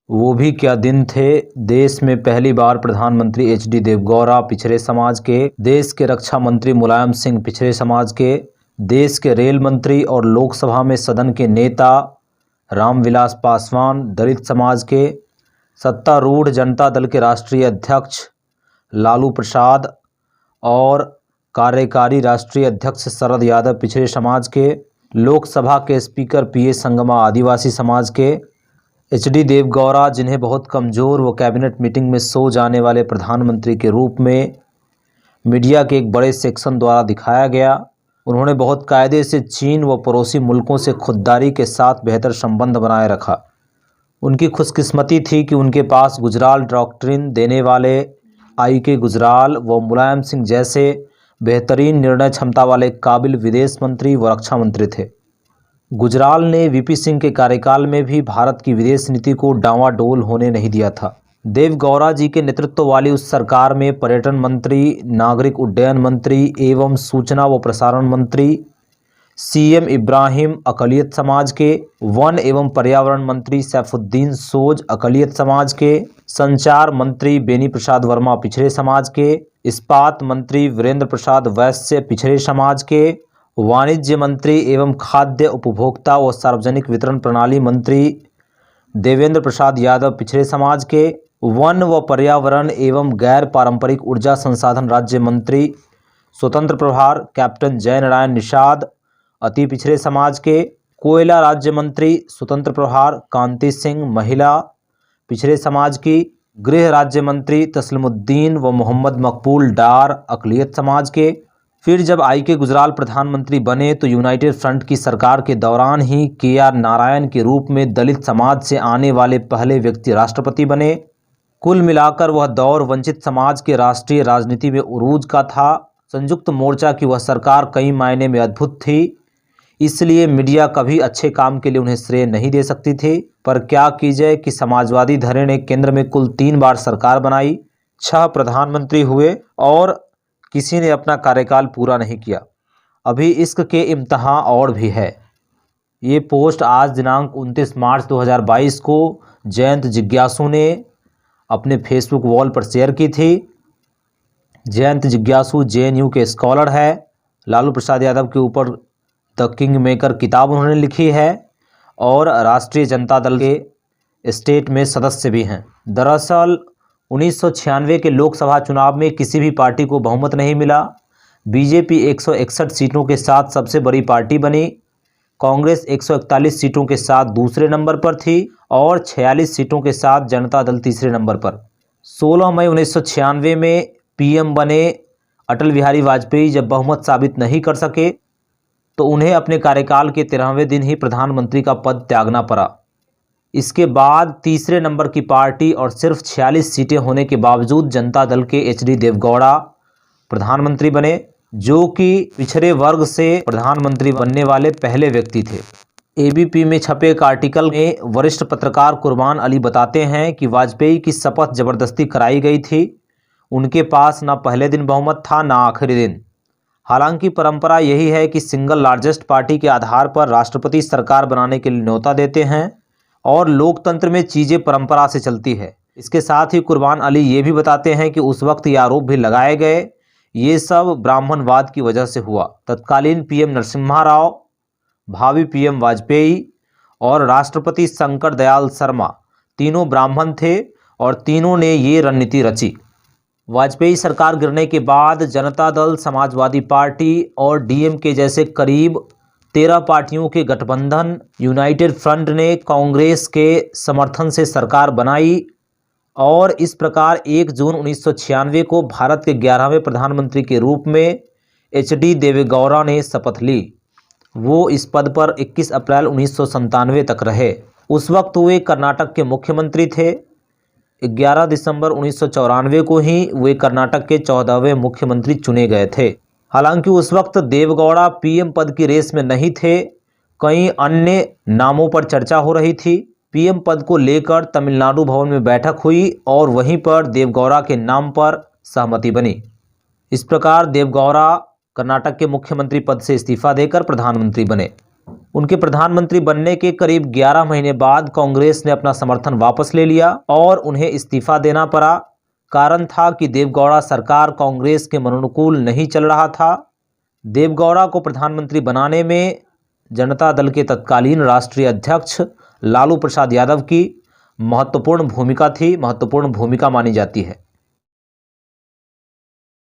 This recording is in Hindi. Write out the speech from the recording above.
वो भी क्या दिन थे। देश में पहली बार प्रधानमंत्री एचडी देवगौड़ा पिछड़े समाज के, देश के रक्षा मंत्री मुलायम सिंह पिछड़े समाज के, देश के रेल मंत्री और लोकसभा में सदन के नेता रामविलास पासवान दलित समाज के, सत्तारूढ़ जनता दल के राष्ट्रीय अध्यक्ष लालू प्रसाद और कार्यकारी राष्ट्रीय अध्यक्ष शरद यादव पिछड़े समाज के, लोकसभा के स्पीकर पीए संगमा आदिवासी समाज के, एचडी देवगौड़ा जिन्हें बहुत कमज़ोर व कैबिनेट मीटिंग में सो जाने वाले प्रधानमंत्री के रूप में मीडिया के एक बड़े सेक्शन द्वारा दिखाया गया। उन्होंने बहुत कायदे से चीन व पड़ोसी मुल्कों से खुददारी के साथ बेहतर संबंध बनाए रखा। उनकी खुशकिस्मती थी कि उनके पास गुजराल डॉक्ट्रिन देने वाले आई.के. गुजराल व मुलायम सिंह जैसे बेहतरीन निर्णय क्षमता वाले काबिल विदेश मंत्री व रक्षा मंत्री थे। गुजराल ने वीपी सिंह के कार्यकाल में भी भारत की विदेश नीति को डांवाडोल होने नहीं दिया था। देवगौड़ा जी के नेतृत्व वाली उस सरकार में पर्यटन मंत्री, नागरिक उड्डयन मंत्री एवं सूचना व प्रसारण मंत्री सीएम इब्राहिम अकलियत समाज के, वन एवं पर्यावरण मंत्री सैफुद्दीन सोज अकलियत समाज के, संचार मंत्री बेनी प्रसाद वर्मा पिछड़े समाज के, इस्पात मंत्री वीरेंद्र प्रसाद वैश्य पिछड़े समाज के, वाणिज्य मंत्री एवं खाद्य उपभोक्ता व सार्वजनिक वितरण प्रणाली मंत्री देवेंद्र प्रसाद यादव पिछड़े समाज के, वन व पर्यावरण एवं गैर पारंपरिक ऊर्जा संसाधन राज्य मंत्री स्वतंत्र प्रभार कैप्टन जय नारायण निषाद अति पिछड़े समाज के, कोयला राज्य मंत्री स्वतंत्र प्रभार कांति सिंह महिला पिछड़े समाज की, गृह राज्य मंत्री तस्लिमुद्दीन व मोहम्मद मकबूल डार अकलियत समाज के। फिर जब आई.के. गुजराल प्रधानमंत्री बने तो यूनाइटेड फ्रंट की सरकार के दौरान ही के.आर. नारायण के रूप में दलित समाज से आने वाले पहले व्यक्ति राष्ट्रपति बने। कुल मिलाकर वह दौर वंचित समाज के राष्ट्रीय राजनीति में उरूज का था। संयुक्त मोर्चा की वह सरकार कई मायने में अद्भुत थी, इसलिए मीडिया कभी अच्छे काम के लिए उन्हें श्रेय नहीं दे सकती थी। पर क्या कीजिए कि समाजवादी धड़े ने केंद्र में कुल 3 बार सरकार बनाई, 6 प्रधानमंत्री हुए और किसी ने अपना कार्यकाल पूरा नहीं किया। अभी इश्क के इम्तहान और भी है। ये पोस्ट आज दिनांक 29 मार्च 2022 को जयंत जिज्ञासु ने अपने फेसबुक वॉल पर शेयर की थी। जयंत जिज्ञासु जेएनयू के स्कॉलर है। लालू प्रसाद यादव के ऊपर द किंग मेकर किताब उन्होंने लिखी है और राष्ट्रीय जनता दल के स्टेट में सदस्य भी हैं। दरअसल 1996 के लोकसभा चुनाव में किसी भी पार्टी को बहुमत नहीं मिला। बीजेपी 161 सीटों के साथ सबसे बड़ी पार्टी बनी। कांग्रेस 141 सीटों के साथ दूसरे नंबर पर थी और 46 सीटों के साथ जनता दल तीसरे नंबर पर। 16 मई 1996 में पीएम बने अटल बिहारी वाजपेयी जब बहुमत साबित नहीं कर सके तो उन्हें अपने कार्यकाल के 13वें दिन ही प्रधानमंत्री का पद त्यागना पड़ा। इसके बाद तीसरे नंबर की पार्टी और सिर्फ 46 सीटें होने के बावजूद जनता दल के एचडी देवगौड़ा प्रधानमंत्री बने, जो कि पिछड़े वर्ग से प्रधानमंत्री बनने वाले पहले व्यक्ति थे। एबीपी में छपे एक आर्टिकल में वरिष्ठ पत्रकार कुर्बान अली बताते हैं कि वाजपेयी की शपथ जबरदस्ती कराई गई थी। उनके पास ना पहले दिन बहुमत था ना आखिरी दिन। हालांकि परंपरा यही है कि सिंगल लार्जेस्ट पार्टी के आधार पर राष्ट्रपति सरकार बनाने के लिए न्योता देते हैं और लोकतंत्र में चीज़ें परंपरा से चलती है। इसके साथ ही कुर्बान अली ये भी बताते हैं कि उस वक्त ये आरोप भी लगाए गए, ये सब ब्राह्मणवाद की वजह से हुआ। तत्कालीन पीएम नरसिम्हा राव, भावी पीएम वाजपेयी और राष्ट्रपति शंकर दयाल शर्मा तीनों ब्राह्मण थे और तीनों ने ये रणनीति रची। वाजपेयी सरकार गिरने के बाद जनता दल, समाजवादी पार्टी और डीएमके जैसे करीब 13 पार्टियों के गठबंधन यूनाइटेड फ्रंट ने कांग्रेस के समर्थन से सरकार बनाई और इस प्रकार 1 जून 1996 को भारत के 11वें प्रधानमंत्री के रूप में एचडी देवेगौड़ा ने शपथ ली। वो इस पद पर 21 अप्रैल 1997 तक रहे। उस वक्त वे कर्नाटक के मुख्यमंत्री थे। 11 दिसंबर 1994 को ही वे कर्नाटक के 14वें मुख्यमंत्री चुने गए थे। हालांकि उस वक्त देवगौड़ा पीएम पद की रेस में नहीं थे, कई अन्य नामों पर चर्चा हो रही थी। पीएम पद को लेकर तमिलनाडु भवन में बैठक हुई और वहीं पर देवगौड़ा के नाम पर सहमति बनी। इस प्रकार देवगौड़ा कर्नाटक के मुख्यमंत्री पद से इस्तीफा देकर प्रधानमंत्री बने। उनके प्रधानमंत्री बनने के करीब 11 महीने बाद कांग्रेस ने अपना समर्थन वापस ले लिया और उन्हें इस्तीफा देना पड़ा। कारण था कि देवगौड़ा सरकार कांग्रेस के मनोनुकूल नहीं चल रहा था। देवगौड़ा को प्रधानमंत्री बनाने में जनता दल के तत्कालीन राष्ट्रीय अध्यक्ष लालू प्रसाद यादव की महत्वपूर्ण भूमिका मानी जाती है।